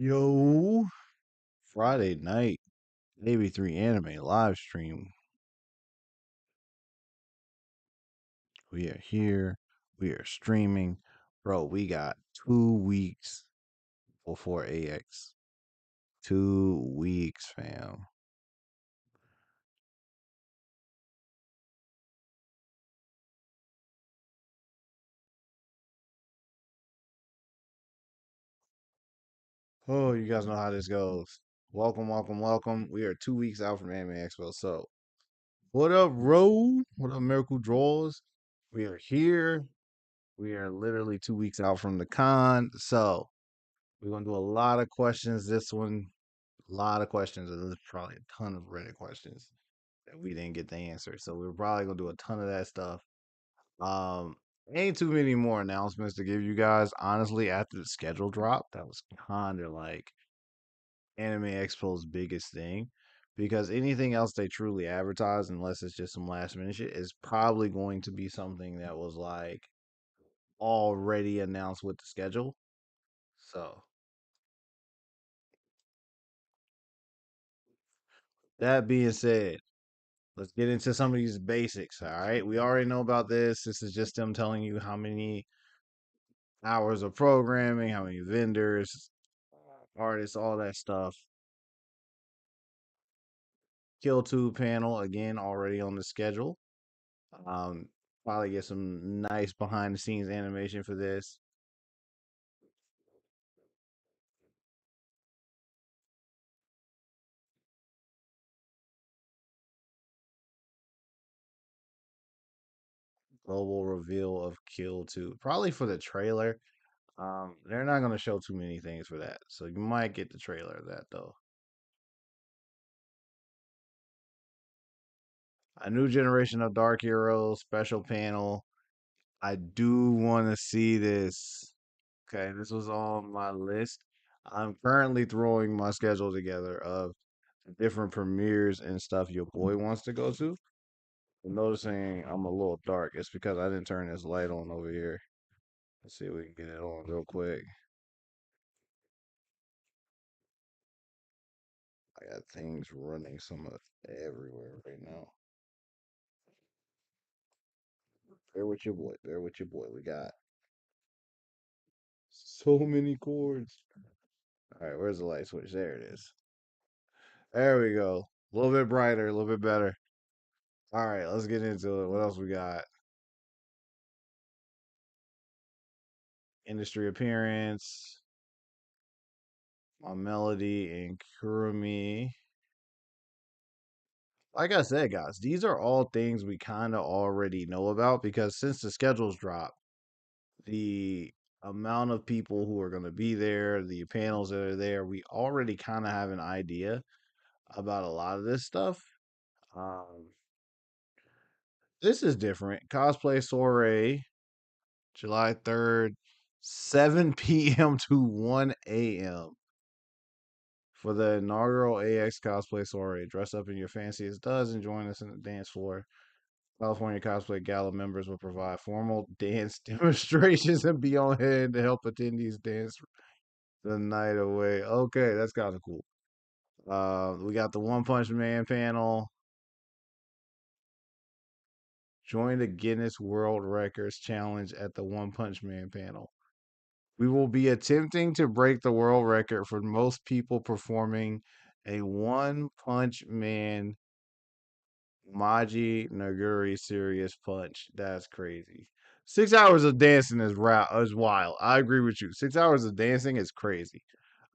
Yo, Friday night, AB3 anime live stream. We are here. We are streaming. Bro, we got 2 weeks before AX. 2 weeks, fam. Oh, you guys know how this goes. Welcome, welcome, welcome. We are 2 weeks out from Anime Expo. So, what up, Ro? What up, Miracle Draws? We are here. We are literally 2 weeks out from the con. So, we're going to do a lot of questions this one. A lot of questions. There's probably a ton of Reddit questions that we didn't get the answer. So we're probably gonna do a ton of that stuff. Um, ain't too many more announcements to give you guys. Honestly, after the schedule drop, that was kind of like Anime Expo's biggest thing. Because anything else they truly advertise, unless it's just some last minute shit, is probably going to be something that was like already announced with the schedule. So that being said, let's get into some of these basics. All right. We already know about this. This is just them telling you how many hours of programming, how many vendors, artists, all that stuff. Kill 2 panel, again, already on the schedule. Um, Probably get some nice behind the scenes animation for this. Global reveal of Kill 2. Probably for the trailer. They're not going to show too many things for that. So you might get the trailer of that, though. A new generation of Dark Heroes, special panel. I do want to see this. Okay, this was on my list. I'm currently throwing my schedule together of different premieres and stuff your boy wants to go to. I'm noticing I'm a little dark. It's because I didn't turn this light on over here. Let's see if we can get it on real quick. I got things running somewhat everywhere right now. Bear with your boy. Bear with your boy. We got so many cords. All right, where's the light switch? There it is. There we go. A little bit brighter, a little bit better. All right, let's get into it. What else we got? Industry appearance, my melody, and Kurumi. Like I said, guys, these are all things we kind of already know about because since the schedules dropped, the amount of people who are going to be there, the panels that are there, we already kind of have an idea about a lot of this stuff. Um, this is different. Cosplay soiree, July 3rd, 7 p.m. to 1 a.m. for the inaugural AX cosplay soiree. Dress up in your fanciest does and join us in the dance floor. California Cosplay Gala members will provide formal dance demonstrations and be on hand to help attendees dance the night away. Okay, that's kind of cool. We got the One Punch Man panel. Join the Guinness World Records challenge at the One Punch Man panel. We will be attempting to break the world record for most people performing a One Punch Man Maji Naguri serious punch. That's crazy. 6 hours of dancing is wild. I agree with you. 6 hours of dancing is crazy.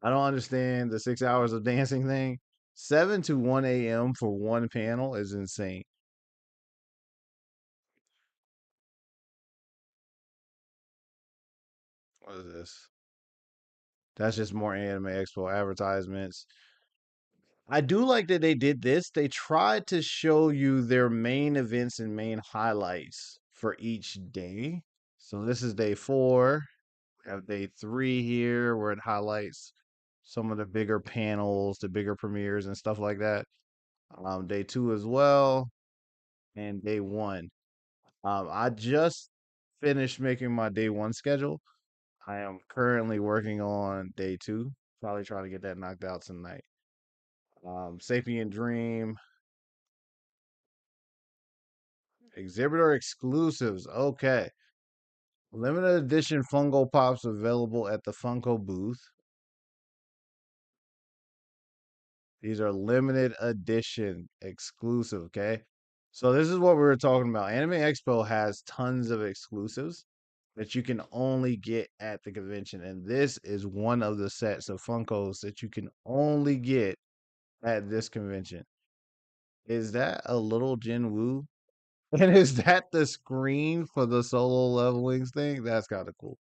I don't understand the 6 hours of dancing thing. 7 to 1 a.m. for one panel is insane. What is this? That's just more Anime Expo advertisements. I do like that they did this. They tried to show you their main events and main highlights for each day. So this is day 4. We have day 3 here where it highlights some of the bigger panels, the bigger premieres and stuff like that. Day 2 as well, and day 1. I just finished making my day 1 schedule. I am currently working on day 2. Probably try to get that knocked out tonight. Sapient Dream, exhibitor exclusives. Okay. Limited edition Funko Pops available at the Funko booth. These are limited edition exclusive, okay? So this is what we were talking about. Anime Expo has tons of exclusives that you can only get at the convention. And this is one of the sets of Funkos that you can only get at this convention. Is that a little Jin Woo? And is that the screen for the solo levelings thing? That's kind of cool.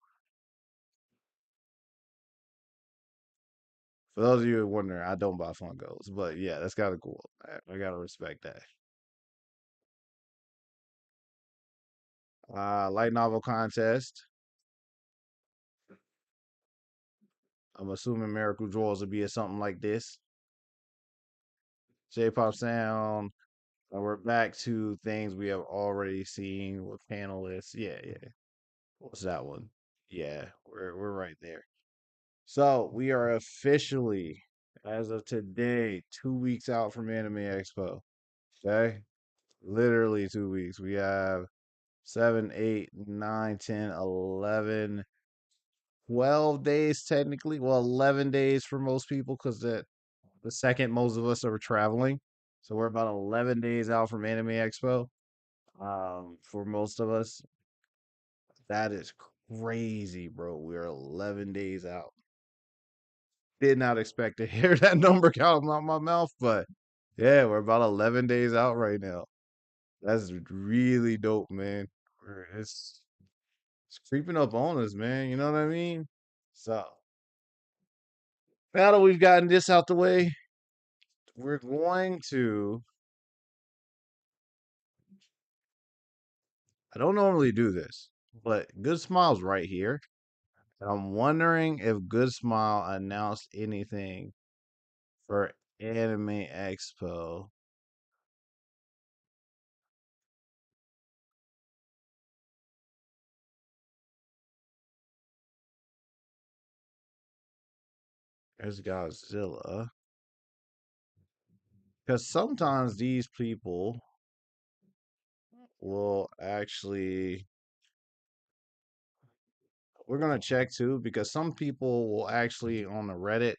For those of you who are wondering, I don't buy Funkos, but yeah, that's kind of cool. I gotta respect that. Light novel contest. I'm assuming Miracle Draws will be something like this. J-pop sound. And we're back to things we have already seen with panelists. Yeah, yeah. What's that one? Yeah, we're right there. So we are officially, as of today, 2 weeks out from Anime Expo. Okay, literally 2 weeks. We have 7, 8, 9, 10, 11, 12 days technically. Well, 11 days for most people because the second most of us are traveling. So we're about 11 days out from Anime Expo. For most of us, that is crazy, bro. We're 11 days out. Did not expect to hear that number come out my mouth, but yeah, we're about 11 days out right now. That's really dope, man. It's creeping up on us, man. You know what I mean? So now that we've gotten this out the way, we're going to. I don't normally do this, but Good Smile's right here. And I'm wondering if Good Smile announced anything for Anime Expo. There's Godzilla. Because sometimes these people will actually. We're going to check too, because some people will actually on the Reddit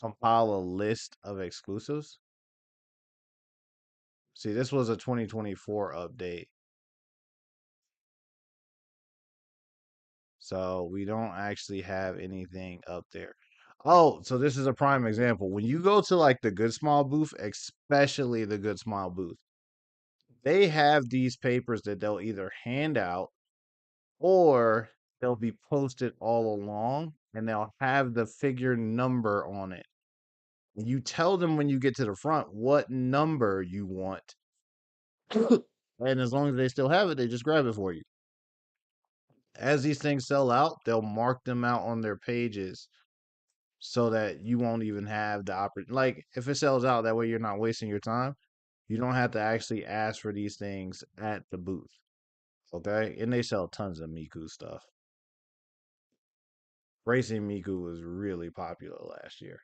compile a list of exclusives. See, this was a 2024 update. So we don't actually have anything up there. Oh, so this is a prime example. When you go to like the Good Smile booth, especially the Good Smile booth, they have these papers that they'll either hand out or they'll be posted all along and they'll have the figure number on it. You tell them when you get to the front what number you want. And as long as they still have it, they just grab it for you. As these things sell out, they'll mark them out on their pages so that you won't even have the opportunity. Like if it sells out, that way you're not wasting your time. You don't have to actually ask for these things at the booth. Okay, and they sell tons of Miku stuff. Racing Miku was really popular last year.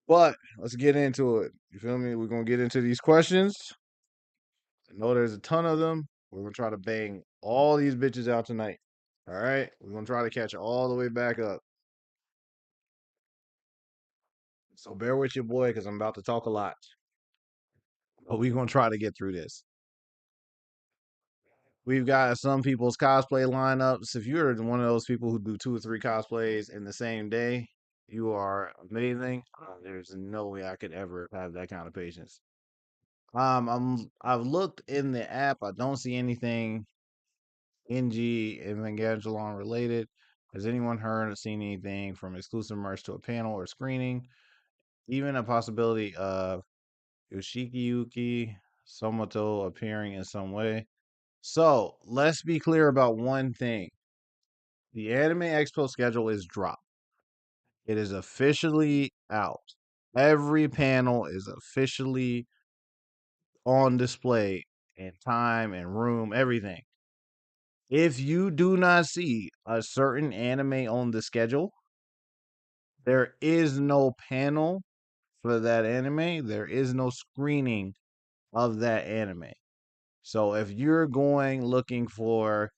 But let's get into it. You feel me? We're gonna get into these questions. I know there's a ton of them. We're gonna try to bang all these bitches out tonight. All right, we're gonna try to catch all the way back up. So bear with your boy because I'm about to talk a lot. But we're gonna try to get through this. We've got some people's cosplay lineups. If you're one of those people who do 2 or 3 cosplays in the same day, you are amazing. There's no way I could ever have that kind of patience. I've looked in the app. I don't see anything NG Evangelon related. Has anyone heard or seen anything from exclusive merch to a panel or screening? Even a possibility of Yoshiki Yuki Somoto appearing in some way. So let's be clear about one thing. The Anime Expo schedule is dropped. It is officially out. Every panel is officially on display in time and room, everything. If you do not see a certain anime on the schedule, there is no panel for that anime. There is no screening of that anime. So if you're going looking for,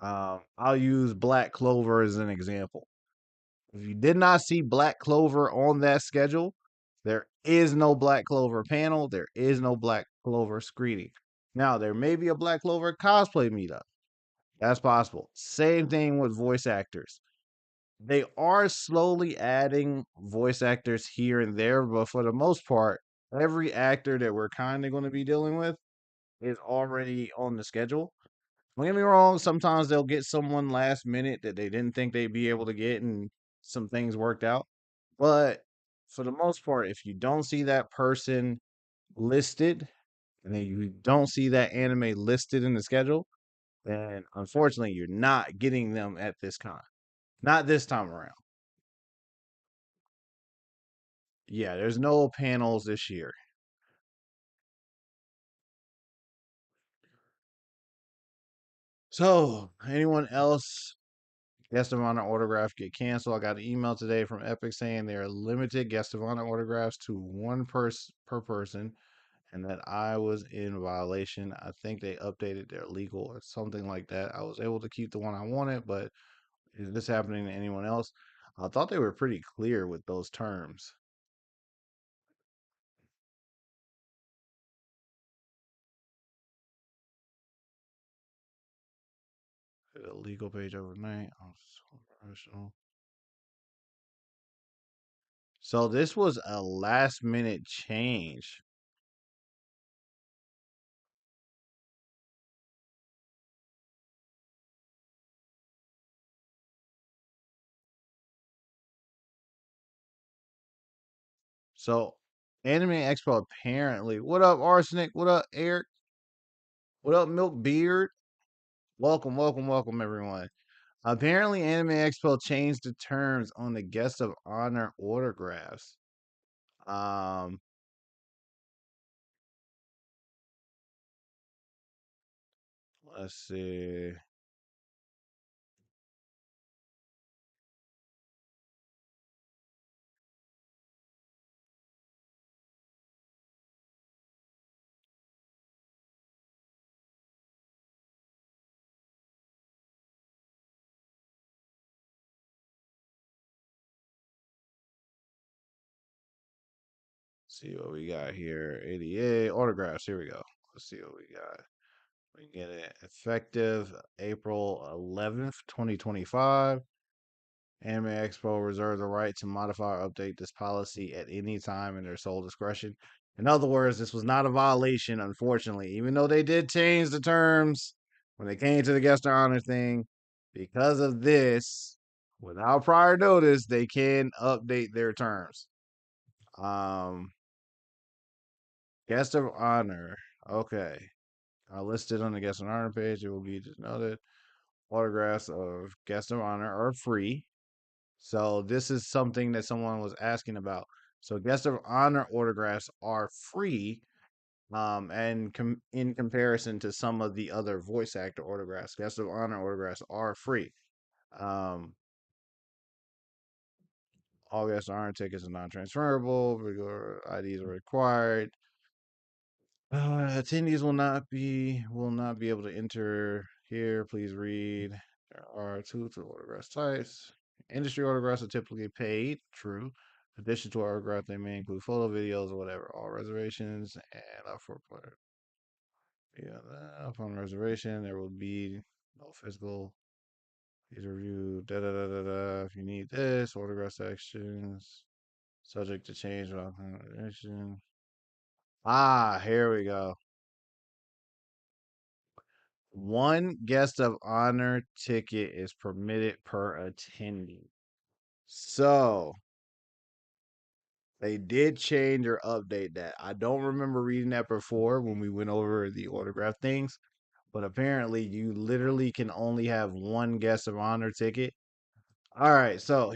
I'll use Black Clover as an example. If you did not see Black Clover on that schedule, there is no Black Clover panel. There is no Black Clover screening. Now, there may be a Black Clover cosplay meetup. That's possible. Same thing with voice actors. They are slowly adding voice actors here and there, but for the most part, every actor that we're kind of going to be dealing with is already on the schedule. Don't get me wrong, sometimes they'll get someone last minute that they didn't think they'd be able to get and some things worked out. But for the most part, if you don't see that person listed and then you don't see that anime listed in the schedule, then unfortunately you're not getting them at this con. Not this time around. Yeah, there's no panels this year. So, anyone else guest of honor autograph get canceled? I got an email today from Epic saying they are limited guest of honor autographs to one person per person, and that I was in violation. I think they updated their legal or something like that. I was able to keep the one I wanted, but is this happening to anyone else? I thought they were pretty clear with those terms. Hit a legal page overnight. I'm so professional. So this was a last minute change. So Anime Expo apparently. What up, Arsenic? What up, Eric? What up, Milk Beard? Welcome, welcome, welcome, everyone. Apparently, Anime Expo changed the terms on the guest of honor autographs. Um, let's see. See what we got here. 88 autographs. Here we go. Let's see what we got. We get it effective April 11th, 2025. Anime Expo reserves the right to modify or update this policy at any time in their sole discretion. In other words, this was not a violation, unfortunately, even though they did change the terms when they came to the guest of honor thing. Because of this, without prior notice, they can update their terms. Um, Guest of honor. Okay. Listed on the guest of honor page. It will be denoted. Autographs of guest of honor are free. So this is something that someone was asking about. So guest of honor autographs are free, and in comparison to some of the other voice actor autographs, guest of honor autographs are free. Um, all guest of honor tickets are non-transferable. Regular IDs are required. Attendees will not be able to enter here. Please read. There are two autograph types. Industry autographs are typically paid. True. In addition to autograph, they may include photo, videos, or whatever. All reservations and up for player. Yeah, upon reservation, there will be no physical. Please review. Da da da da da. If you need this, autograph sections subject to change without consideration. Ah, here we go. One guest of honor ticket is permitted per attendee. So they did change or update that. I don't remember reading that before when we went over the autograph things, but apparently you literally can only have one guest of honor ticket. All right, so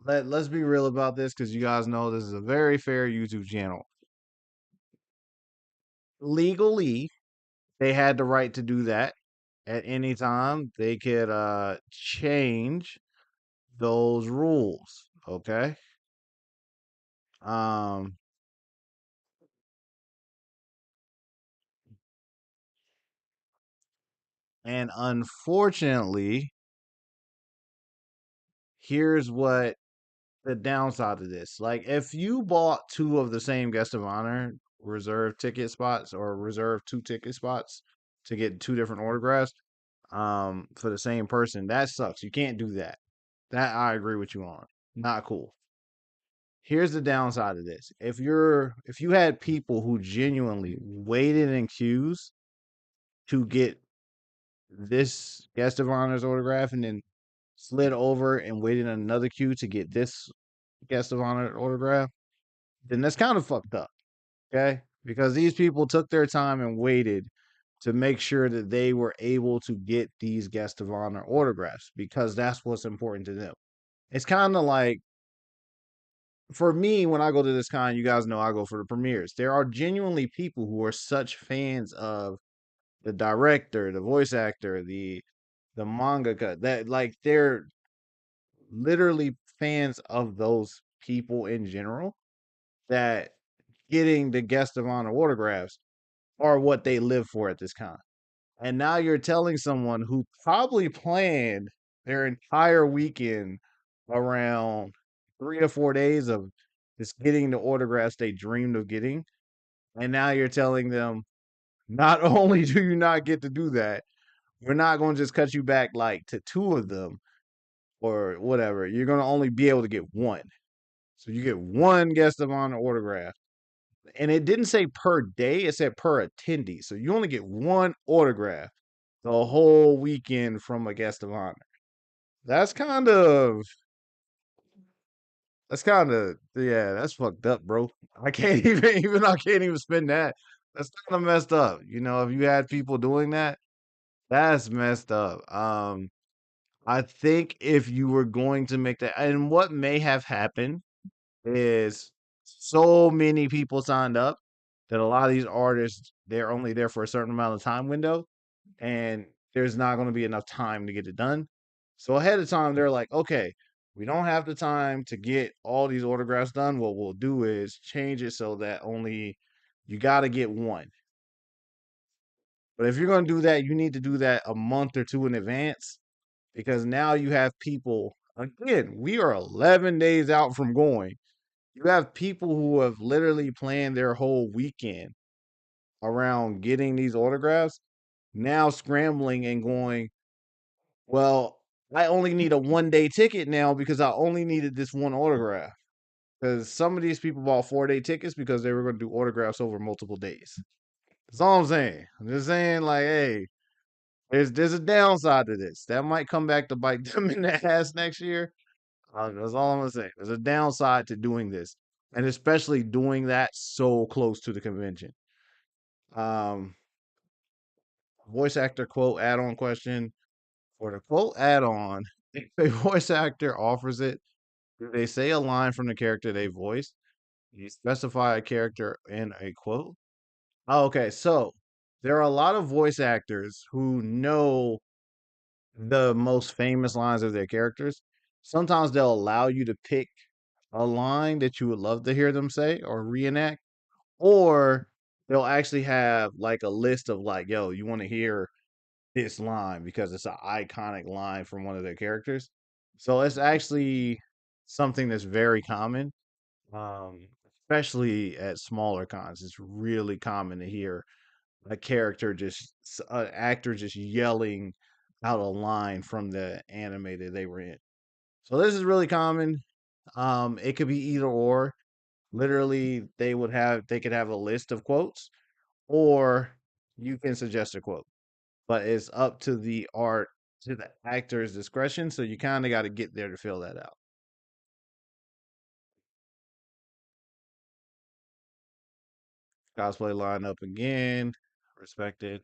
let's be real about this because you guys know this is a very fair YouTube channel. Legally, they had the right to do that. at any time they could change those rules. Okay. Um, and unfortunately, here's what the downside of this. Like, if you bought two of the same guest of honor reserve ticket spots or reserve two ticket spots to get two different autographs, for the same person, that sucks. You can't do that. That I agree with you on. Not cool. Here's the downside of this. If you had people who genuinely waited in queues to get this guest of honor's autograph and then slid over and waited in another queue to get this guest of honor autograph, then that's kind of fucked up. Okay. Because these people took their time and waited to make sure that they were able to get these guest of honor autographs because that's what's important to them. It's kind of like for me, when I go to this con, you guys know I go for the premieres. There are genuinely people who are such fans of the director, the voice actor, the mangaka that like they're literally fans of those people in general that getting the guest of honor autographs are what they live for at this con. And now you're telling someone who probably planned their entire weekend around 3 or 4 days of just getting the autographs they dreamed of getting. And now you're telling them, not only do you not get to do that, we're not going to just cut you back like to two of them or whatever. You're going to only be able to get one. So you get one guest of honor autograph. And it didn't say per day, it said per attendee. So you only get one autograph the whole weekend from a guest of honor. That's kind of yeah, that's fucked up, bro. I can't even I can't even spend that. That's kind of messed up. You know, if you had people doing that, that's messed up. I think if you were going to make that, and what may have happened is so many people signed up that a lot of these artists they're only there for a certain amount of time window and there's not going to be enough time to get it done. So ahead of time, they're like, okay, we don't have the time to get all these autographs done. What we'll do is change it so that only you got to get one. But if you're going to do that, you need to do that a month or two in advance because now you have people. Again, we are 11 days out from going. You have people who have literally planned their whole weekend around getting these autographs now scrambling and going, well, I only need a 1 day ticket now because I only needed this one autograph. Because some of these people bought 4 day tickets because they were going to do autographs over multiple days. That's all I'm saying. I'm just saying, like, hey, there's a downside to this. That might come back to bite them in the ass next year. That's all I'm gonna say. There's a downside to doing this, and especially doing that so close to the convention. Um, voice actor quote add-on question. For the quote add-on, if a voice actor offers it, do they say a line from the character they voiced? You specify a character in a quote? Oh, okay, so there are a lot of voice actors who know the most famous lines of their characters. Sometimes they'll allow you to pick a line that you would love to hear them say or reenact, or they'll actually have like a list of like, yo, you want to hear this line because it's an iconic line from one of their characters. So it's actually something that's very common, um, especially at smaller cons. It's really common to hear a character just an actor just yelling out a line from the anime that they were in. So this is really common. It could be either or. Literally, they could have a list of quotes, or you can suggest a quote, but it's up to the actor's discretion. So you kind of got to get there to fill that out. Cosplay lineup again, respected.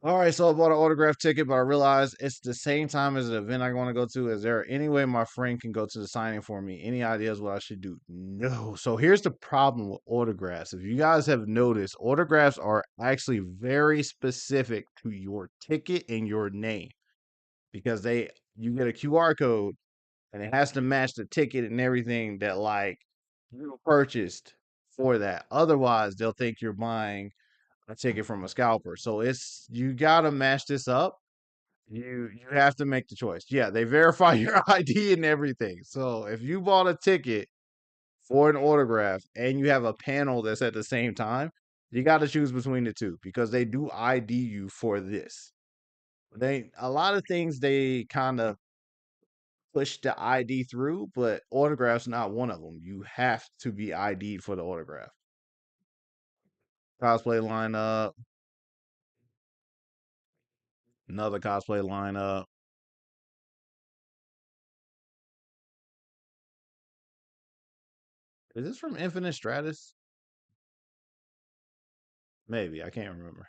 All right, so I bought an autograph ticket, but I realized it's the same time as the event I want to go to. Is there any way my friend can go to the signing for me? Any ideas what I should do? No. So here's the problem with autographs. If you guys have noticed, autographs are actually very specific to your ticket and your name because you get a QR code and it has to match the ticket and everything that like you purchased for that. Otherwise, they'll think you're buying a ticket from a scalper. So it's you gotta match this up. You have to make the choice. Yeah, they verify your ID and everything. So if you bought a ticket for an autograph and you have a panel that's at the same time, you got to choose between the two because they do ID you for this. They a lot of things they kind of push the ID through, but autographs not one of them. You have to be ID'd for the autograph. Cosplay lineup, another cosplay lineup. Is this from Infinite Stratus? Maybe I can't remember.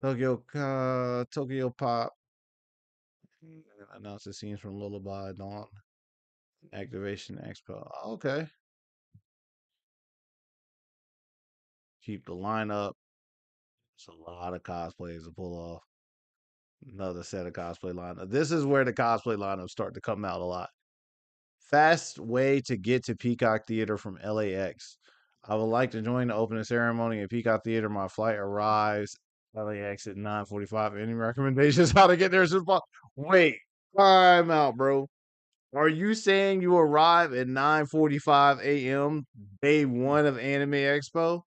Tokyo Pop announces scenes from Lullaby Dawn Activation Expo. Okay, keep the lineup. It's a lot of cosplays to pull off. Another set of cosplay lineup. This is where the cosplay lineups start to come out a lot. Fast way to get to Peacock Theater from LAX. I would like to join the opening ceremony at Peacock Theater. My flight arrives LAX at 9:45. Any recommendations how to get there as soon as possible? Wait, time out, bro. Are you saying you arrive at 9:45 a.m. day one of Anime Expo?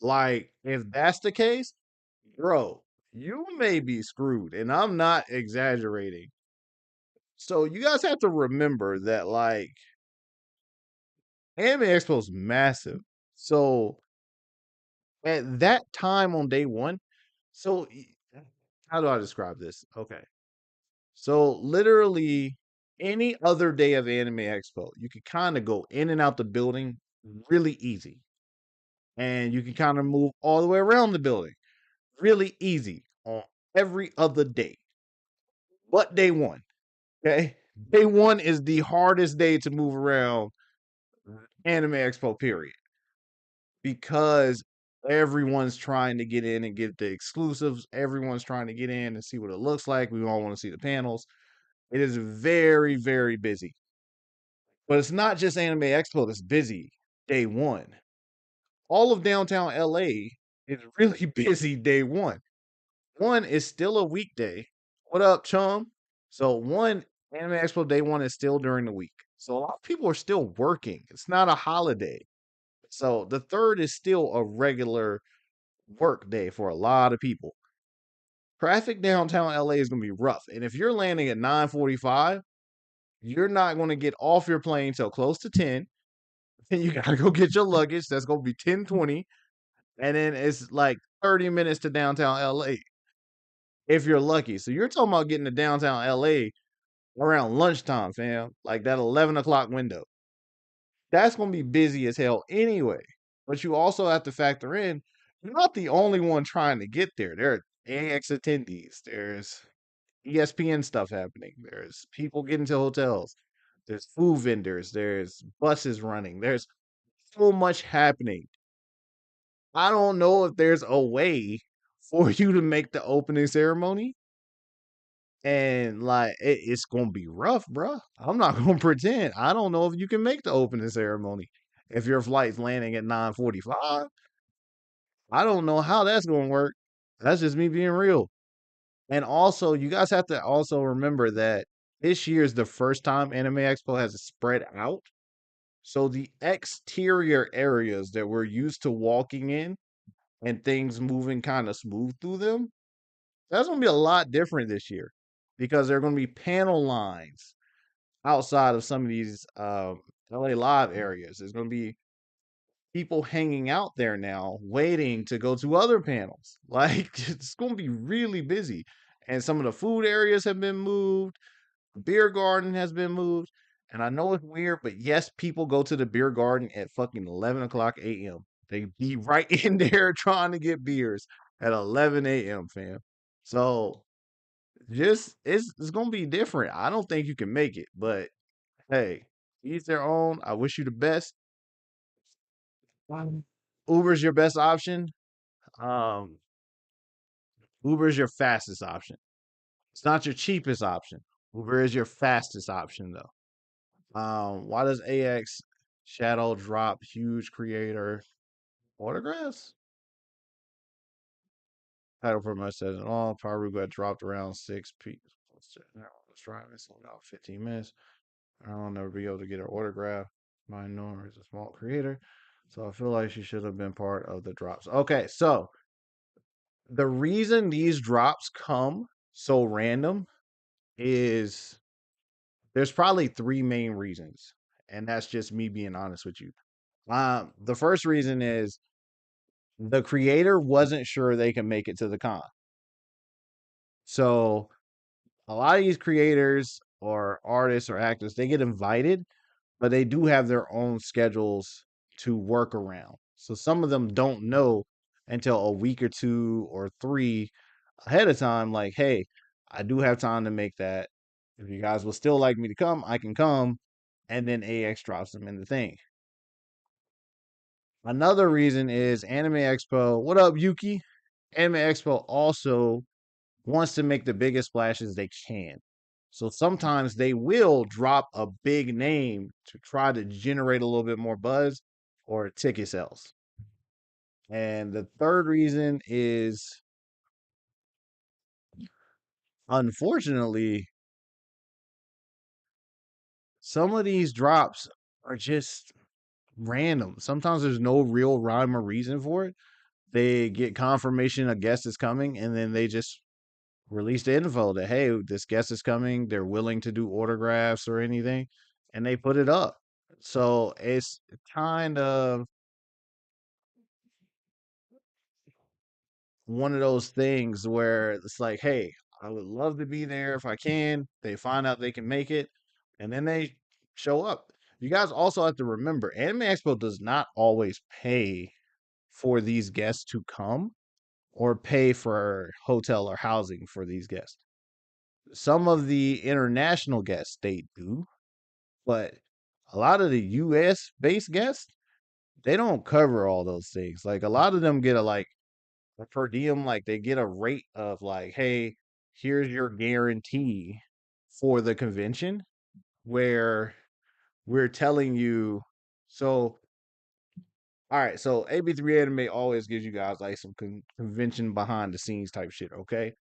Like, if that's the case, bro, you may be screwed, and I'm not exaggerating. So you guys have to remember that like Anime Expo is massive. So at that time on day one, so how do I describe this? Okay. So literally any other day of Anime Expo, you could kind of go in and out the building really easy. And you can kind of move all the way around the building really easy on every other day. But day one, okay? Day one is the hardest day to move around Anime Expo, period. Because everyone's trying to get in and get the exclusives. Everyone's trying to get in and see what it looks like. We all want to see the panels. It is very, very busy. But it's not just Anime Expo that's busy day one. All of downtown LA is really busy day one. One is still a weekday. What up, chum? So one Anime Expo day one is still during the week. So a lot of people are still working. It's not a holiday. So the third is still a regular work day for a lot of people. Traffic downtown LA is going to be rough. And if you're landing at 9:45, you're not going to get off your plane till close to 10. Then you got to go get your luggage. That's going to be 10:20. And then it's like 30 minutes to downtown LA if you're lucky. So you're talking about getting to downtown LA around lunchtime, fam. Like that 11 o'clock window. That's going to be busy as hell anyway. But you also have to factor in, you're not the only one trying to get there. There are AX attendees. There's ESPN stuff happening. There's people getting to hotels. There's food vendors. There's buses running. There's so much happening. I don't know if there's a way for you to make the opening ceremony. And like it's gonna be rough, bruh. I'm not gonna pretend. I don't know if you can make the opening ceremony if your flight's landing at 9:45. I don't know how that's gonna work. That's just me being real. And also, you guys have to also remember that this year is the first time Anime Expo has spread out. So the exterior areas that we're used to walking in and things moving kind of smooth through them, that's gonna be a lot different this year because there are gonna be panel lines outside of some of these LA Live areas. There's gonna be people hanging out there now waiting to go to other panels. Like it's going to be really busy. And some of the food areas have been moved, the beer garden has been moved. And I know it's weird, but yes, people go to the beer garden at fucking 11 o'clock a.m. They be right in there trying to get beers. at 11 a.m., fam. So just it's gonna be different. I don't think you can make it, but hey, each their own. I wish you the best. Uber's your best option. Um, Uber is your fastest option. It's not your cheapest option. Uber is your fastest option though. Why does AX Shadow drop huge creator autographs? Title for my says all. Paru got dropped around 6 p. Let's try this in about 15 minutes. I'll never be able to get her autograph. My Norm is a small creator, so I feel like she should have been part of the drops. Okay, so the reason these drops come so random is there's probably three main reasons, and that's just me being honest with you. The first reason is the creator wasn't sure they can make it to the con. So a lot of these creators or artists or actors, they get invited, but they do have their own schedules to work around. So some of them don't know until a week or two or three ahead of time, like, hey, I do have time to make that. If you guys will still like me to come, I can come. And then AX drops them in the thing. Another reason is Anime Expo. What up, Yuki? Anime Expo also wants to make the biggest splashes they can. So sometimes they will drop a big name to try to generate a little bit more buzz or ticket sales. And the third reason is, unfortunately, some of these drops are just random. Sometimes there's no real rhyme or reason for it. They get confirmation a guest is coming, and then they just release the info that, hey, this guest is coming. They're willing to do autographs or anything, and they put it up. So it's kind of one of those things where it's like, hey, I would love to be there if I can. They find out they can make it, and then they show up. You guys also have to remember, Anime Expo does not always pay for these guests to come or pay for hotel or housing for these guests. Some of the international guests they do, but a lot of the US based guests, they don't cover all those things. Like a lot of them get a per diem, like they get a rate of like, hey, here's your guarantee for the convention where we're telling you. So all right, so AB3 Anime always gives you guys like some convention behind the scenes type shit, okay?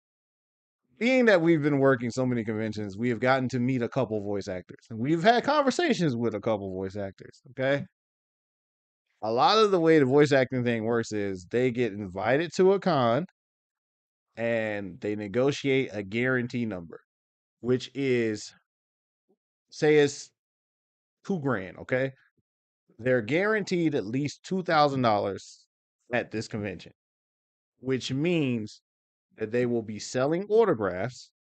Being that we've been working so many conventions, we have gotten to meet a couple voice actors. And we've had conversations with a couple voice actors, okay? A lot of the way the voice acting thing works is they get invited to a con and they negotiate a guarantee number, which is, say it's 2 grand, okay? They're guaranteed at least $2,000 at this convention, which means that they will be selling autographs.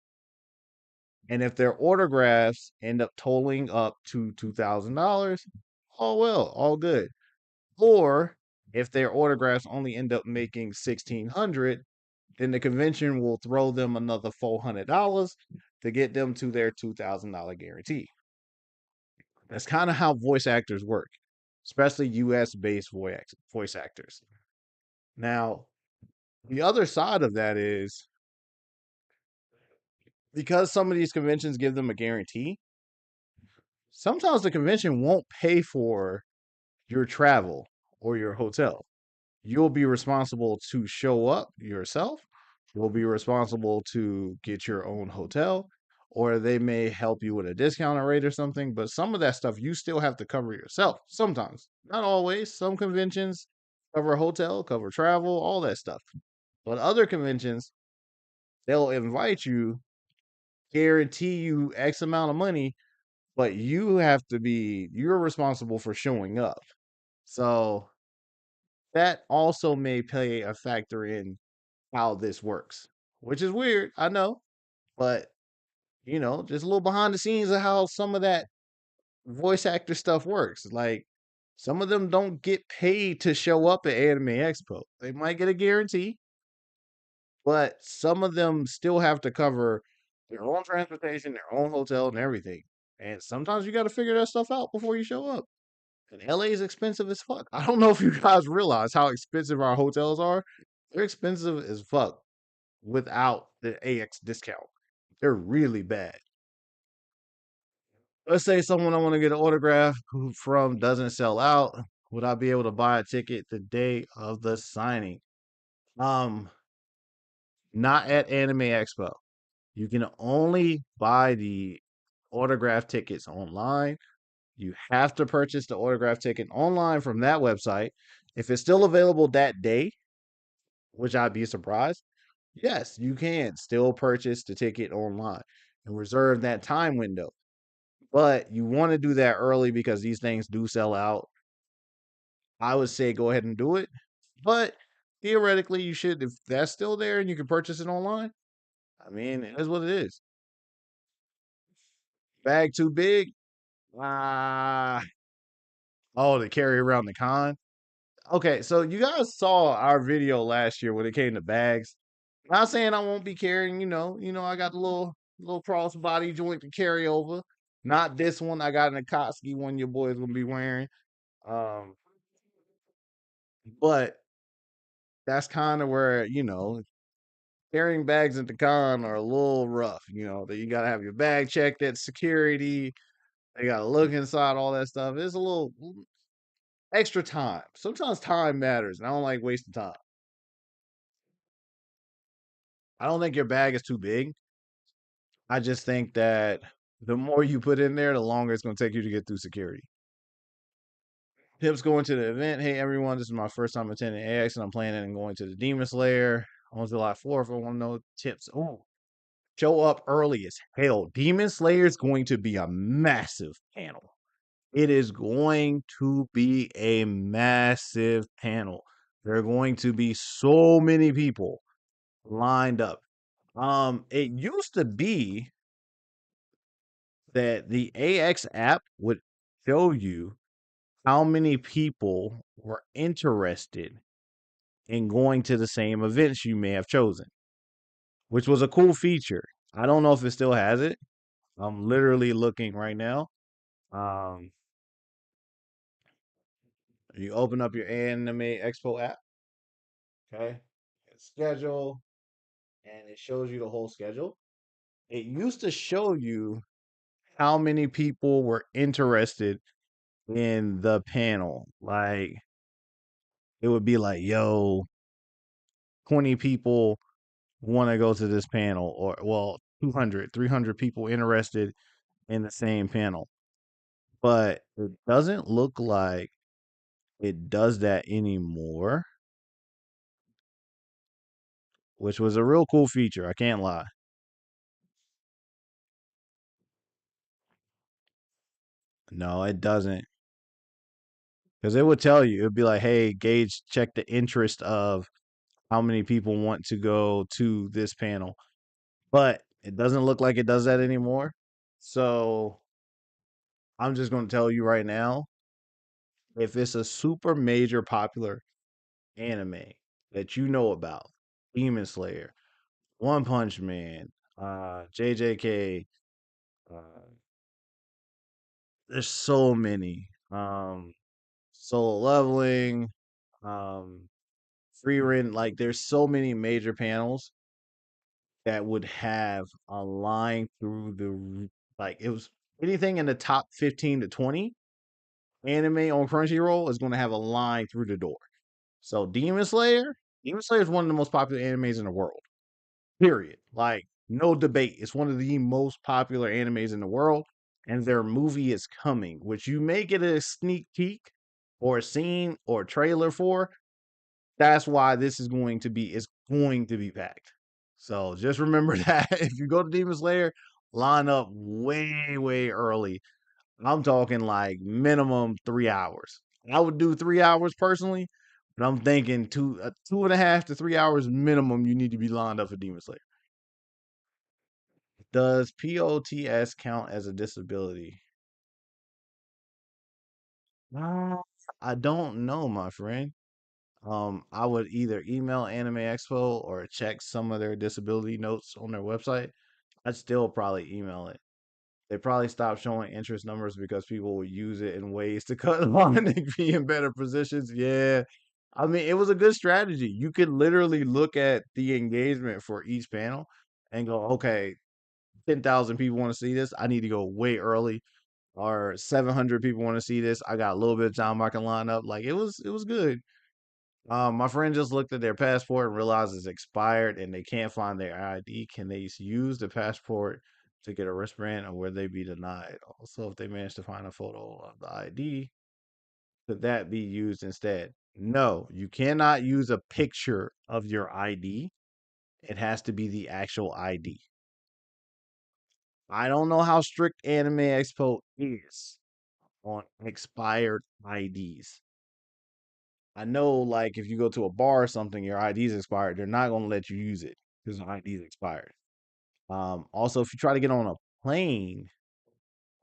And if their autographs end up totaling up to $2,000, all well, all good. Or if their autographs only end up making 1,600, then the convention will throw them another $400 to get them to their $2,000 guarantee. That's kind of how voice actors work, especially US based voice actors. Now, the other side of that is because some of these conventions give them a guarantee, sometimes the convention won't pay for your travel or your hotel. You'll be responsible to show up yourself. You'll be responsible to get your own hotel, or they may help you with a discounted rate or something. But some of that stuff you still have to cover yourself. Sometimes, not always. Some conventions cover hotel, cover travel, all that stuff. But other conventions, they'll invite you, guarantee you X amount of money, but you're responsible for showing up. So that also may play a factor in how this works, which is weird, I know, but just a little behind the scenes of how some of that voice actor stuff works. Like some of them don't get paid to show up at Anime Expo. They might get a guarantee, but some of them still have to cover their own transportation, their own hotel, and everything. And sometimes you got to figure that stuff out before you show up. And LA is expensive as fuck. I don't know if you guys realize how expensive our hotels are. They're expensive as fuck without the AX discount. They're really bad. Let's say someone I want to get an autograph from doesn't sell out. Would I be able to buy a ticket the day of the signing? Um, Not at Anime Expo. You can only buy the autograph tickets online. You have to purchase the autograph ticket online from that website. If it's still available that day, which I'd be surprised, yes, you can still purchase the ticket online and reserve that time window. But you want to do that early because these things do sell out. I would say go ahead and do it. But theoretically, you should, if that's still there and you can purchase it online, I mean, it is what it is. Bag too big? Ah, oh, to carry around the con. Okay, so you guys saw our video last year when it came to bags. Not saying I won't be carrying, I got the little crossbody joint to carry over. Not this one. I got an Akatsuki one your boy's gonna be wearing. Um, but that's kind of where, carrying bags at the con are a little rough. That you gotta have your bag checked at security. They gotta look inside all that stuff. It's a little extra time. Sometimes time matters, and I don't like wasting time. I don't think your bag is too big. I just think that the more you put in there, the longer it's going to take you to get through security. Tips going to the event. Hey everyone, this is my first time attending AX, and I'm planning on going to the Demon Slayer on July 4th. I want to know tips. Oh, show up early as hell. Demon Slayer is going to be a massive panel. It is going to be a massive panel. There are going to be so many people lined up. It used to be that the AX app would show you how many people were interested in going to the same events you may have chosen, which was a cool feature. I don't know if it still has it. I'm literally looking right now. Um, you open up your Anime Expo app, okay? Schedule, and it shows you the whole schedule. It used to show you how many people were interested in the panel. Like it would be like, yo, 20 people want to go to this panel, or well, 200, 300 people interested in the same panel. But it doesn't look like it does that anymore, which was a real cool feature. I can't lie. No, it doesn't. Because it would tell you, it would be like, hey, gauge, check the interest of how many people want to go to this panel. But it doesn't look like it does that anymore. So I'm just going to tell you right now, if it's a super major popular anime that you know about, Demon Slayer, One Punch Man, JJK, uh, there's so many. Solo Leveling, um, Free Rent, like there's so many major panels that would have a line through like it was anything in the top 15 to 20 anime on Crunchyroll is going to have a line through the door. So Demon Slayer is one of the most popular animes in the world. Period. Like no debate. It's one of the most popular animes in the world, and their movie is coming, which you may get a sneak peek or a scene or a trailer for. That's why this is going to be packed. So just remember that if you go to Demon Slayer, line up way early. I'm talking like minimum 3 hours. I would do 3 hours personally, but I'm thinking 2.5 to 3 hours minimum. You need to be lined up for Demon Slayer. Does POTS count as a disability? Uh, I don't know, my friend. I would either email Anime Expo or check some of their disability notes on their website. I'd still probably email it. They probably stopped showing interest numbers because people would use it in ways to cut on and be in better positions. Yeah. I mean, it was a good strategy. You could literally look at the engagement for each panel and go, okay, 10,000 people want to see this. I need to go way early. Or 700 people want to see this. I got a little bit of time I can line up. Like it was good. My friend just looked at their passport and realized it's expired and they can't find their ID. Can they use the passport to get a wristband or will they be denied? Also, if they manage to find a photo of the ID, could that be used instead? No, you cannot use a picture of your ID. It has to be the actual ID. I don't know how strict Anime Expo is on expired IDs. I know, like, if you go to a bar or something, your ID is expired. They're not going to let you use it because the ID is expired. Also, if you try to get on a plane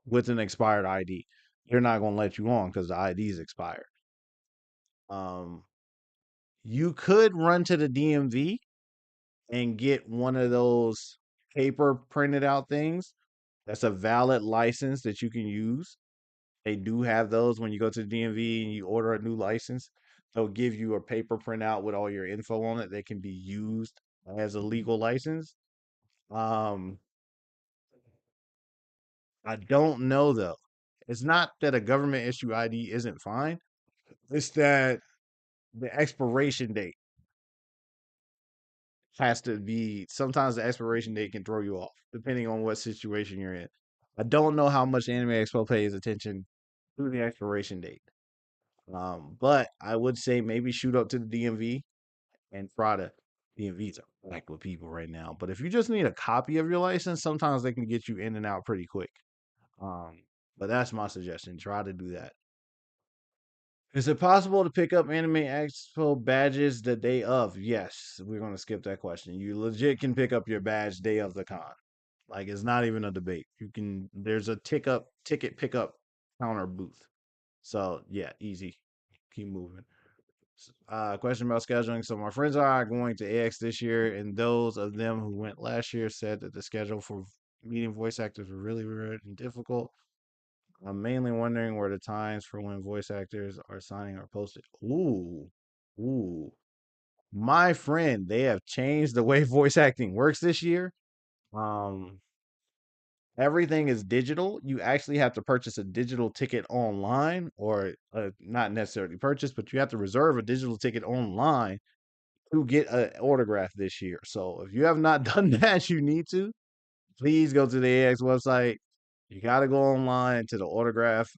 with an expired ID, they're not going to let you on because the ID is expired. Um, you could run to the DMV and get one of those paper printed out things. That's a valid license that you can use. They do have those when you go to the DMV and you order a new license. They'll give you a paper printout with all your info on it that can be used as a legal license. Um, I don't know though. It's not that a government issue ID isn't fine. It's that the expiration date has to be. Sometimes the expiration date can throw you off, depending on what situation you're in. I don't know how much Anime Expo pays attention to the expiration date. But I would say maybe shoot up to the DMV and try to. DMVs are packed with people right now. But if you just need a copy of your license, sometimes they can get you in and out pretty quick. Um, but that's my suggestion. Try to do that. Is it possible to pick up Anime Expo badges the day of? Yes, we're gonna skip that question. You legit can pick up your badge day of the con. Like it's not even a debate. You can. There's a ticket pickup counter booth. So yeah, easy. Keep moving. Question about scheduling. So my friends and I are going to AX this year, and those of them who went last year said that the schedule for meeting voice actors were really weird and difficult. I'm mainly wondering where the times for when voice actors are signing are posted. Ooh. My friend, they have changed the way voice acting works this year. Um, Everything is digital. You actually have to purchase a digital ticket online, or not necessarily purchase, but you have to reserve a digital ticket online to get an autograph this year. So if you have not done that, you need to. Please go to the AX website. You got to go online to the autograph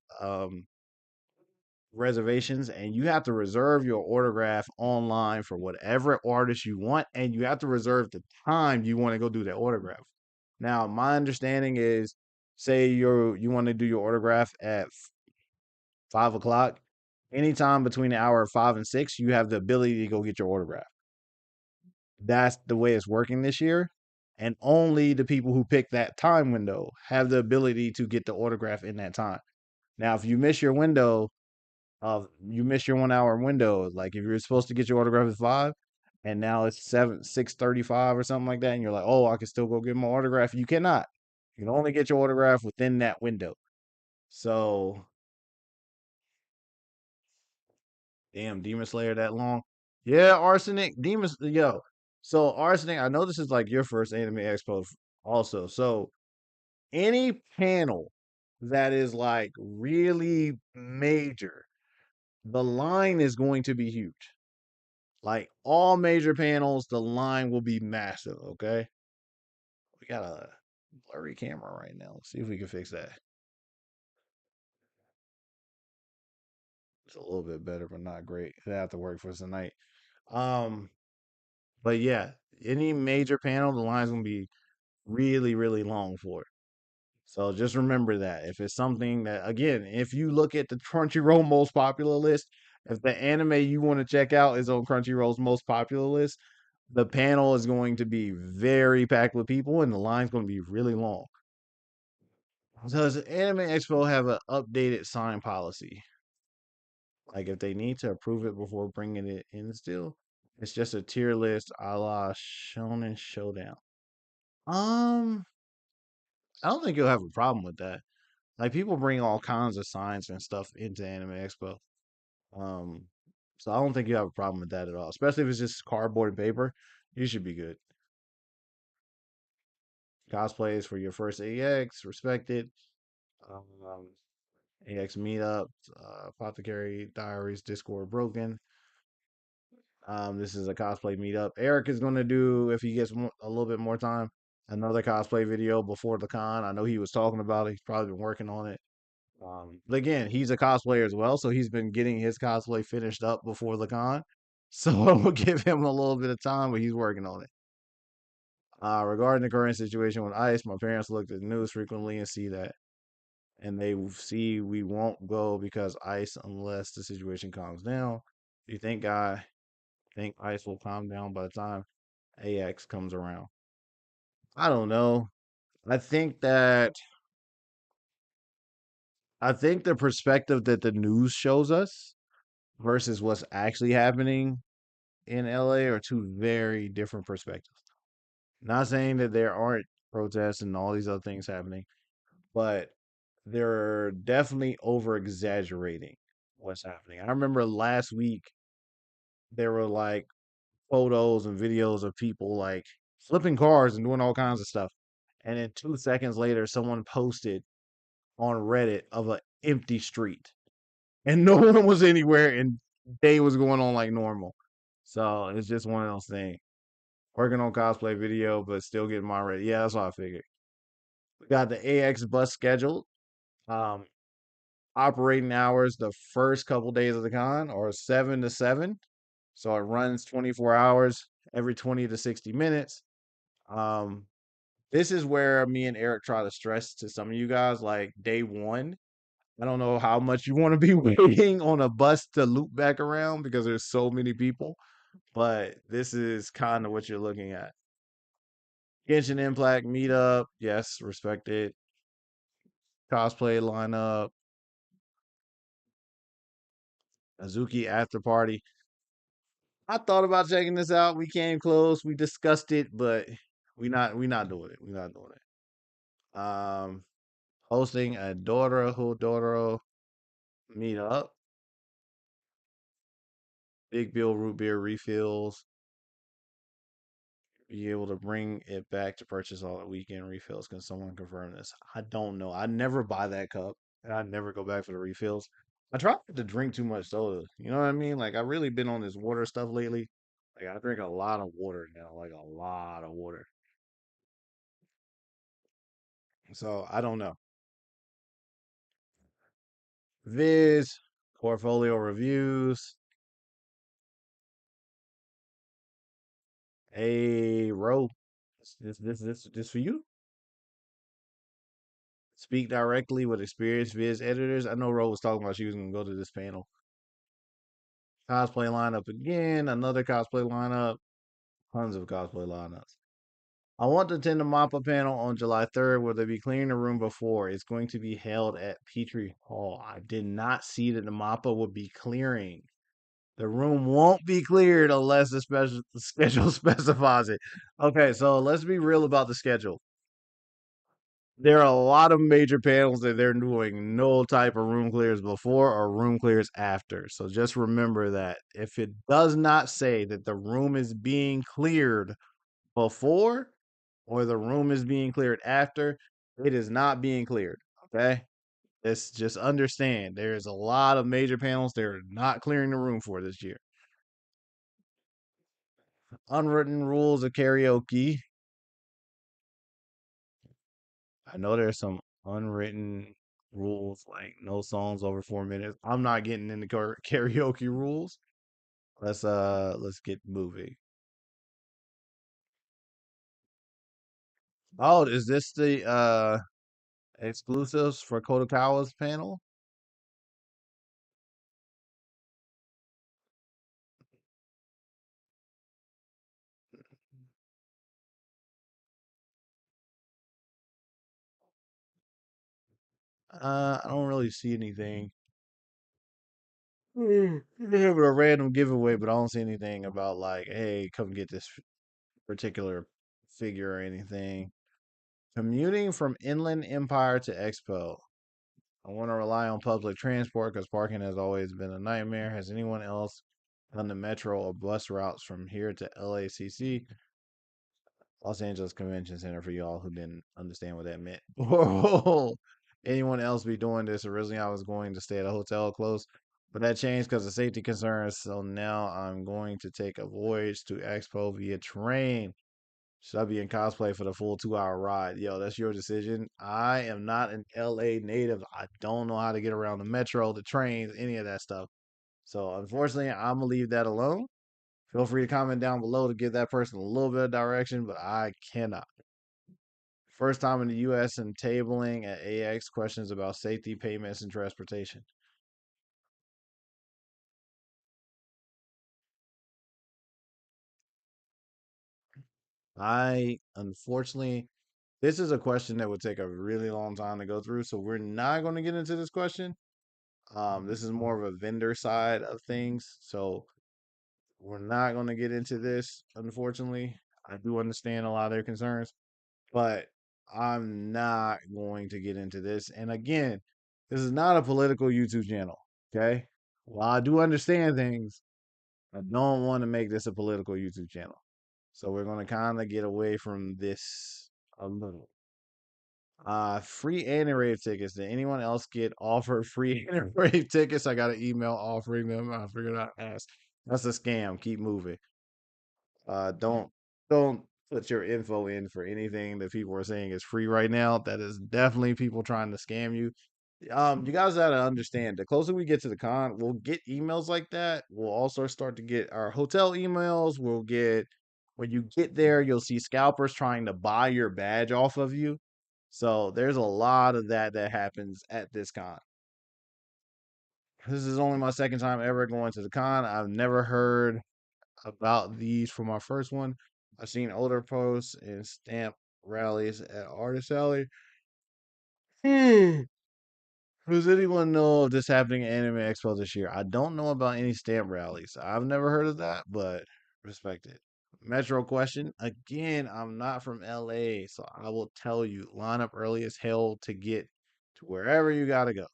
reservations, and you have to reserve your autograph online for whatever artist you want, and you have to reserve the time you want to go do that autograph. Now, my understanding is, say you want to do your autograph at 5 o'clock. Anytime between the hour of 5 and 6, you have the ability to go get your autograph. That's the way it's working this year. And only the people who pick that time window have the ability to get the autograph in that time. Now, if you miss your window, you miss your 1 hour window, like if you're supposed to get your autograph at 5 and now it's 6:35 or something like that, and you're like, oh, I can still go get my autograph. You cannot. You can only get your autograph within that window. So, damn, Demon Slayer that long. Yeah, Arsenic, yo. So Arsenic, I know this is like your first anime expo also. So any panel that is like really major, the line is going to be huge. Like all major panels, the line will be massive. Okay, we got a blurry camera right now. Let's see if we can fix that. It's a little bit better, but not great. It have to work for us tonight. Um, but yeah, any major panel, the line's gonna be really, really long for it. So just remember that if it's something that, again, if you look at the Crunchyroll most popular list, if the anime you want to check out is on Crunchyroll's most popular list, the panel is going to be very packed with people and the line's going to be really long. Does Anime Expo have an updated sign policy? Like if they need to approve it before bringing it in still, it's just a tier list a la Shonen Showdown. Um, I don't think you'll have a problem with that. Like people bring all kinds of science and stuff into Anime Expo. Um, so I don't think you have a problem with that at all. Especially if it's just cardboard and paper, you should be good. Cosplays for your first AX, respect it. Um, AX meetup, Apothecary Diaries, Discord broken. This is a cosplay meetup. Eric is going to do, if he gets a little bit more time, another cosplay video before the con. I know he was talking about it. He's probably been working on it. But again, he's a cosplayer as well, so he's been getting his cosplay finished up before the con. So we'll give him a little bit of time, but he's working on it. Regarding the current situation with ICE, my parents looked at the news frequently and see that, and they see we won't go because ICE unless the situation calms down. Do you think ICE will calm down by the time AX comes around? I don't know. I think that I think the perspective that the news shows us versus what's actually happening in LA are two very different perspectives. Not saying that there aren't protests and all these other things happening, but they're definitely over exaggerating what's happening. I remember last week there were like photos and videos of people like flipping cars and doing all kinds of stuff. And then 2 seconds later, someone posted on Reddit of an empty street and no one was anywhere and day was going on like normal. So it's just one of those things. Working on cosplay video, but still getting mine ready. Yeah, that's what I figured. We got the AX bus scheduled. Um, Operating hours the first couple days of the con are 7 to 7. So it runs 24 hours every 20 to 60 minutes. Um, this is where me and Eric try to stress to some of you guys like day one. I don't know how much you want to be waiting on a bus to loop back around because there's so many people, but this is kind of what you're looking at. Genshin Impact meetup, yes, respect it. Cosplay lineup, Azuki after party. I thought about checking this out. We came close. We discussed it, but we not doing it. We're not doing it. Hosting a Doro meetup. Big Bill root beer refills. Be able to bring it back to purchase all the weekend refills. Can someone confirm this? I don't know. I never buy that cup, and I never go back for the refills. I try not to drink too much soda. You know what I mean? Like I really been on this water stuff lately. Like I drink a lot of water now, like a lot of water. So I don't know. Viz, portfolio reviews, a row. This for you. Speak directly with experienced Viz editors. I know Ro was talking about she was gonna go to this panel. Cosplay lineup again, another cosplay lineup, tons of cosplay lineups. I want to attend the MAPPA panel on July 3rd. Will they be clearing the room before? It's going to be held at Petrie Hall. I did not see that the MAPPA would be clearing. The room won't be cleared unless the schedule specifies it. Okay, so let's be real about the schedule. There are a lot of major panels that they're doing no type of room clears before or room clears after. So just remember that if it does not say that the room is being cleared before or the room is being cleared after, it is not being cleared. Okay. Let's just understand there's a lot of major panels they're not clearing the room for this year. Unwritten rules of karaoke. I know there's some unwritten rules like no songs over 4 minutes. I'm not getting into karaoke rules. Let's get moving. Oh, is this the exclusives for Kodokawa's panel? I don't really see anything. They're having a random giveaway, but I don't see anything about like, hey, come get this particular figure or anything. Commuting from Inland Empire to Expo. I want to rely on public transport because parking has always been a nightmare. Has anyone else done the metro or bus routes from here to LACC, Los Angeles Convention Center, for y'all who didn't understand what that meant? Whoa. Anyone else be doing this? Originally, I was going to stay at a hotel close, but that changed because of safety concerns. So now I'm going to take a voyage to Expo via train. Should I be in cosplay for the full 2 hour ride? Yo, that's your decision. I am not an LA native. I don't know how to get around the metro, the trains, any of that stuff. So unfortunately, I'm gonna leave that alone. Feel free to comment down below to give that person a little bit of direction, but I cannot. First time in the US and tabling at AX, questions about safety, payments, and transportation. I unfortunately, this is a question that would take a really long time to go through, so we're not going to get into this question. This is more of a vendor side of things, so we're not going to get into this, unfortunately. I do understand a lot of their concerns, but I'm not going to get into this. And again, this is not a political YouTube channel, okay? While I do understand things, I don't want to make this a political YouTube channel. So we're going to kind of get away from this a little. Free anime rave tickets. Did anyone else get offered free anime rave tickets? I got an email offering them. I figured I'd ask. That's a scam. Keep moving. Don't put your info in for anything that people are saying is free right now. That is definitely people trying to scam you. You guys gotta understand. The closer we get to the con, we'll get emails like that. We'll also start to get our hotel emails. We'll get when you get there, you'll see scalpers trying to buy your badge off of you. So there's a lot of that happens at this con. This is only my second time ever going to the con. I've never heard about these for my first one. I've seen older posts and stamp rallies at Artist Alley. Hmm. Does anyone know of this happening at Anime Expo this year? I don't know about any stamp rallies. I've never heard of that, but respect it. Metro question. Again, I'm not from LA, so I will tell you, line up early as hell to get to wherever you gotta go.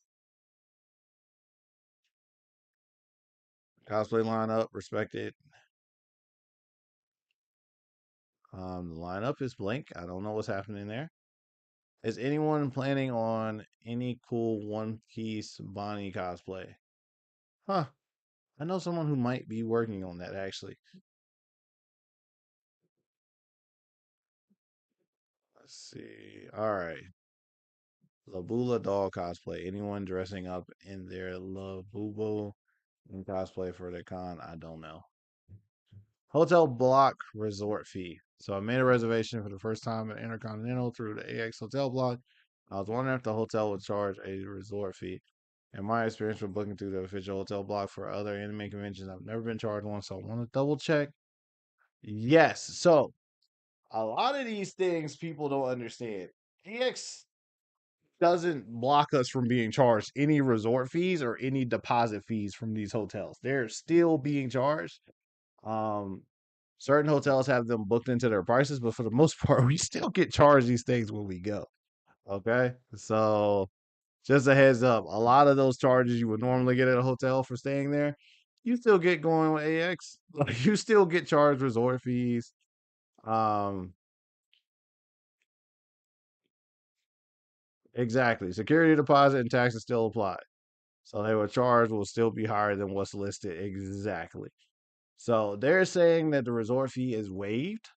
Cosplay lineup, respect it. The lineup is blank. I don't know what's happening there. Is anyone planning on any cool One Piece Bonnie cosplay? Huh. I know someone who might be working on that actually. Let's see. All right. Labula doll cosplay. Anyone dressing up in their Labubu in cosplay for the con? I don't know. Hotel block resort fee. So I made a reservation for the first time at Intercontinental through the AX Hotel block. I was wondering if the hotel would charge a resort fee. In my experience with booking through the official hotel block for other anime conventions, I've never been charged one, so I want to double check. Yes. So a lot of these things people don't understand. AX doesn't block us from being charged any resort fees or any deposit fees from these hotels. They're still being charged. Um, Certain hotels have them booked into their prices, but for the most part, we still get charged these things when we go. Okay, so just a heads up, a lot of those charges you would normally get at a hotel for staying there, you still get going with AX. Like you still get charged resort fees. Um, exactly. Security deposit and taxes still apply. So they were charged will still be higher than what's listed exactly. So they're saying that the resort fee is waived.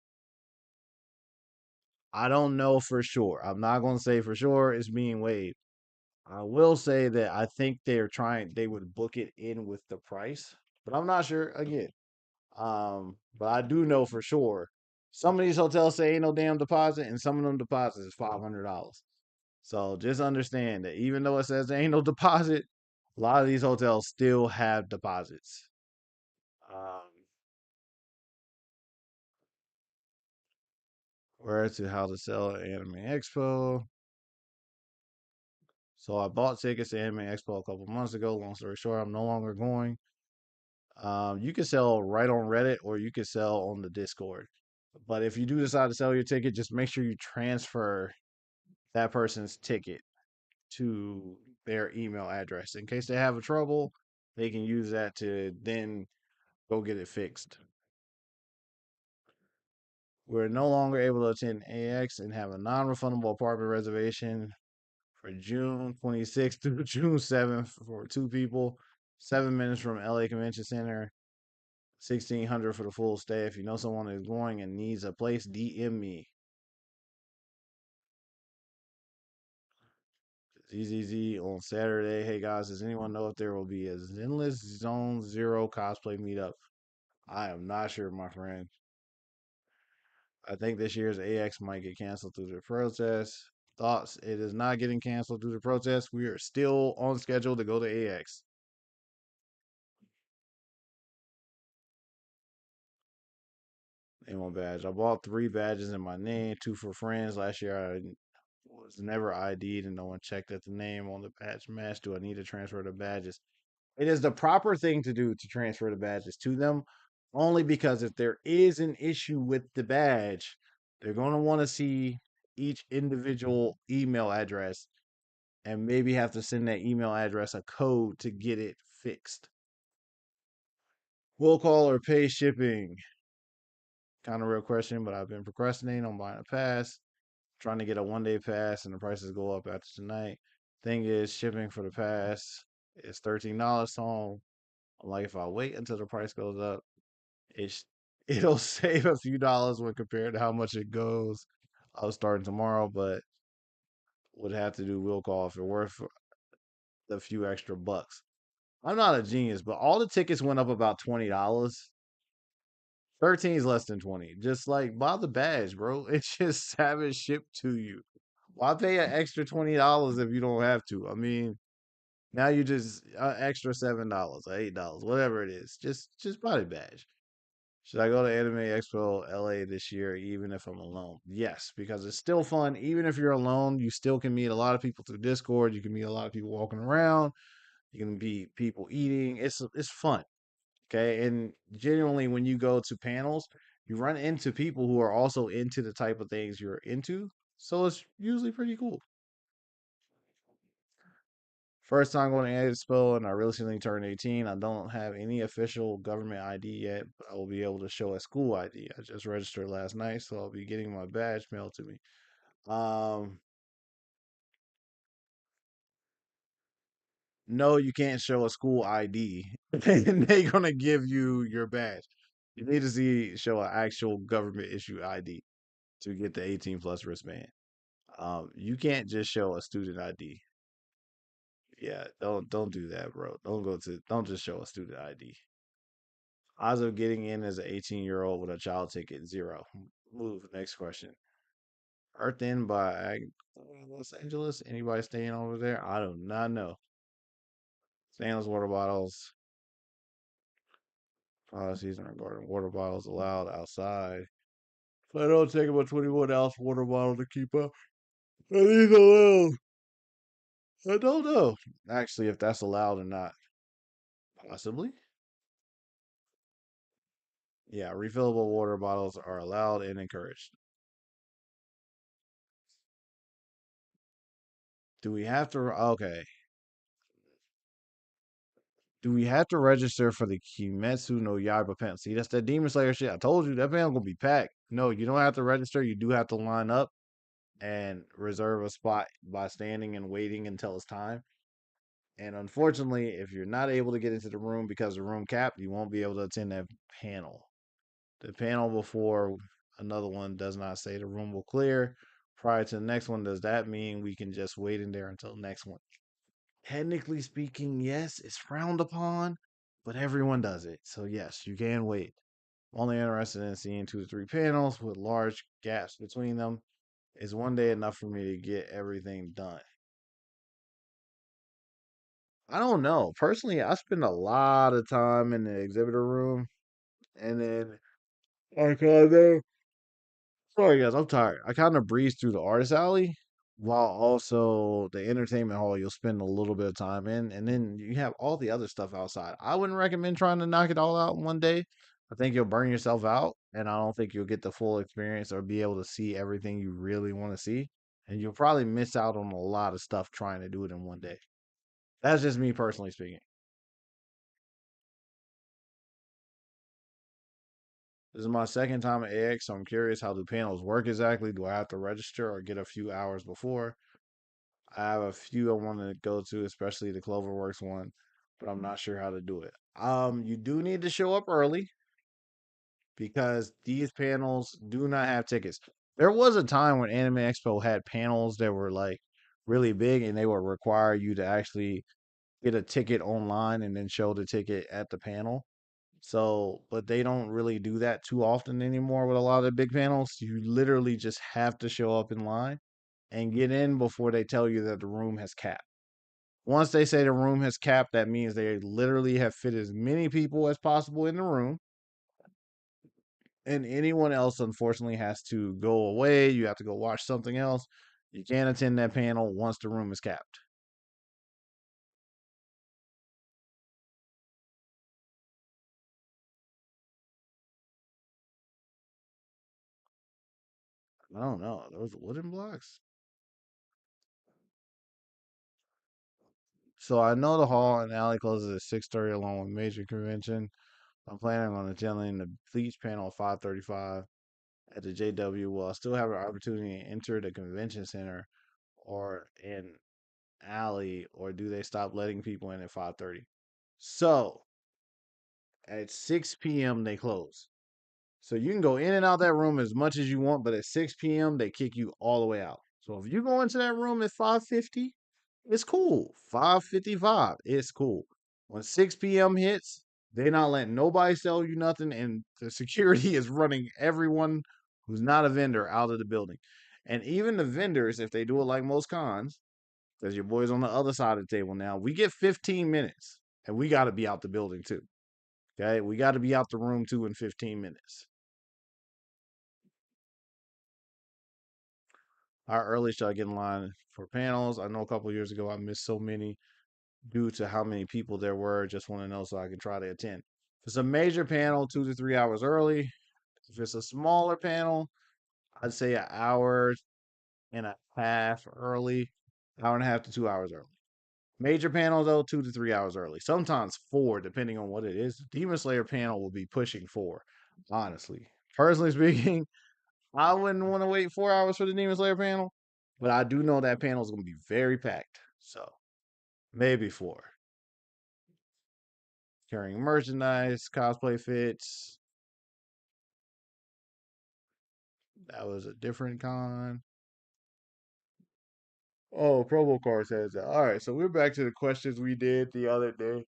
I don't know for sure. I'm not going to say for sure it's being waived. I will say that I think they would book it in with the price, but I'm not sure again. But I do know for sure some of these hotels say ain't no damn deposit, and some of them deposits is $500. So just understand that even though it says there ain't no deposit, a lot of these hotels still have deposits. Um, where to how to sell at Anime Expo. So I bought tickets to Anime Expo a couple months ago. Long story short, I'm no longer going. You can sell right on Reddit or you can sell on the Discord. But if you do decide to sell your ticket, just make sure you transfer that person's ticket to their email address in case they have a trouble. They can use that to then go get it fixed. We're no longer able to attend AX and have a non-refundable apartment reservation for June 26th through June 7th for two people. 7 minutes from LA Convention Center. 1600 for the full stay. If you know someone who's going and needs a place, DM me. ZZZ on Saturday. Hey guys, does anyone know if there will be a Zenless Zone Zero cosplay meetup? I am not sure, my friend. I think this year's AX might get canceled due to protests. Thoughts? It is not getting canceled due to protests. We are still on schedule to go to AX. Name one badge. I bought 3 badges in my name, 2 for friends. Last year I was never ID'd and no one checked at the name on the badge match. Do I need to transfer the badges? It is the proper thing to do to transfer the badges to them, only because if there is an issue with the badge, they're going to want to see each individual email address and maybe have to send that email address a code to get it fixed. Will call or pay shipping? Kind of real question, but I've been procrastinating on buying a pass, trying to get a 1 day pass, and the prices go up after tonight. Thing is, shipping for the pass is $13. So I'm like, if I wait until the price goes up, it's it'll save a few dollars when compared to how much it goes. I was starting tomorrow, but would have to do will call if it worth a few extra bucks. I'm not a genius, but all the tickets went up about $20. 13 is less than 20. Just like buy the badge, bro. It's just have it shipped to you. Why pay an extra $20 if you don't have to? I mean, now you just extra $7 or $8, whatever it is. Just buy the badge. Should I go to Anime Expo LA this year, even if I'm alone? Yes, because it's still fun. Even if you're alone, you still can meet a lot of people through Discord. You can meet a lot of people walking around. You can meet people eating. It's fun. Okay, and genuinely, when you go to panels, you run into people who are also into the type of things you're into. So it's usually pretty cool. First time going to Expo, and I recently turned 18. I don't have any official government ID yet, but I will be able to show a school ID. I just registered last night, so I'll be getting my badge mailed to me. Um, no, you can't show a school ID, and they're gonna give you your badge. You need to show an actual government issue ID to get the 18 plus wristband. You can't just show a student ID. Yeah, don't do that, bro. Don't just show a student ID. Odds of getting in as an 18-year-old with a child ticket, zero. Move. Next question. Earth in by Los Angeles. Anybody staying over there? I do not know. Stainless water bottles. Policies regarding water bottles allowed outside. If I don't take a 21-ounce water bottle to keep up, are these allowed? I don't know. Actually, if that's allowed or not. Possibly. Yeah, refillable water bottles are allowed and encouraged. Do we have to? Okay. Do we have to register for the Kimetsu no Yaiba panel? See, that's that Demon Slayer shit. I told you that panel gonna be packed. No, you don't have to register. You do have to line up and reserve a spot by standing and waiting until it's time. And unfortunately, if you're not able to get into the room because the room capped, you won't be able to attend that panel. The panel before another one does not say the room will clear prior to the next one. Does that mean we can just wait in there until the next one? Technically speaking, yes, it's frowned upon, but everyone does it. So yes, you can wait. I'm only interested in seeing 2 to 3 panels with large gaps between them. Is 1 day enough for me to get everything done? I don't know. Personally, I spend a lot of time in the exhibitor room, and then I kind of sorry guys, I'm tired. I kind of breeze through the artist alley, while also the entertainment hall you'll spend a little bit of time in, and then you have all the other stuff outside. I wouldn't recommend trying to knock it all out in one day. I think you'll burn yourself out, and I don't think you'll get the full experience or be able to see everything you really want to see. And you'll probably miss out on a lot of stuff trying to do it in one day. That's just me personally speaking. This is my second time at AX, so I'm curious how do panels work exactly. Do I have to register or get a few hours before? I have a few I want to go to, especially the Cloverworks one, but I'm not sure how to do it. You do need to show up early because these panels do not have tickets. There was a time when Anime Expo had panels that were like really big and they would require you to actually get a ticket online and then show the ticket at the panel. So, but they don't really do that too often anymore with a lot of the big panels. You literally just have to show up in line and get in before they tell you that the room has capped. Once they say the room has capped, that means they literally have fit as many people as possible in the room. And anyone else, unfortunately, has to go away. You have to go watch something else. You can't attend that panel once the room is capped. I don't know. Those wooden blocks. So I know the hall and alley closes at 6:30 along with major convention. I'm planning on attending the Bleach panel at 5:35 at the JW. Will I still have an opportunity to enter the convention center or an alley, or do they stop letting people in at 5:30? So at 6 p.m. they close. So you can go in and out that room as much as you want, but at 6 p.m. they kick you all the way out. So if you go into that room at 5:50, it's cool. 5:55, it's cool. When 6 p.m. hits, they're not letting nobody sell you nothing, and the security is running everyone who's not a vendor out of the building. And even the vendors, if they do it like most cons, because your boy's on the other side of the table now, we get 15 minutes, and we got to be out the building too. Okay, we got to be out the room too in 15 minutes. How early should I get in line for panels? I know a couple years ago I missed so many due to how many people there were. Just want to know so I can try to attend. If it's a major panel, 2 to 3 hours early. If it's a smaller panel, I'd say an hour and a half early, hour and a half to 2 hours early. Major panel though, 2 to 3 hours early. Sometimes four, depending on what it is. Demon Slayer panel will be pushing four, honestly. Personally speaking, I wouldn't want to wait 4 hours for the Demon Slayer panel, but I do know that panel is going to be very packed. So maybe four. Carrying merchandise, cosplay fits. That was a different con. Oh, promo card says that. All right, so we're back to the questions we did the other day,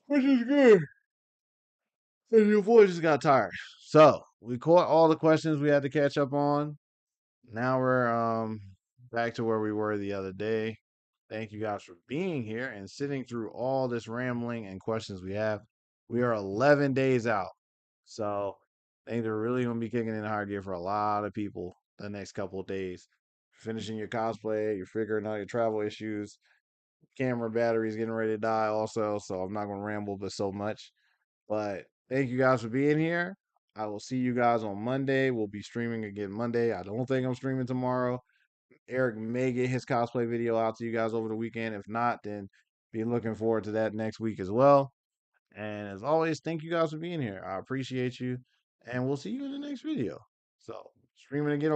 which is good. And your voice just got tired. So we caught all the questions we had to catch up on. Now we're back to where we were the other day. Thank you guys for being here and sitting through all this rambling and questions we have. We are 11 days out. So things are really going to be kicking in high gear for a lot of people the next couple of days. Finishing your cosplay, you're figuring out your travel issues, camera battery's getting ready to die also. So I'm not going to ramble but so much. But thank you guys for being here. I will see you guys on Monday. We'll be streaming again Monday. I don't think I'm streaming tomorrow. Eric may get his cosplay video out to you guys over the weekend. If not, then be looking forward to that next week as well. And as always, thank you guys for being here. I appreciate you. And we'll see you in the next video. So, streaming again on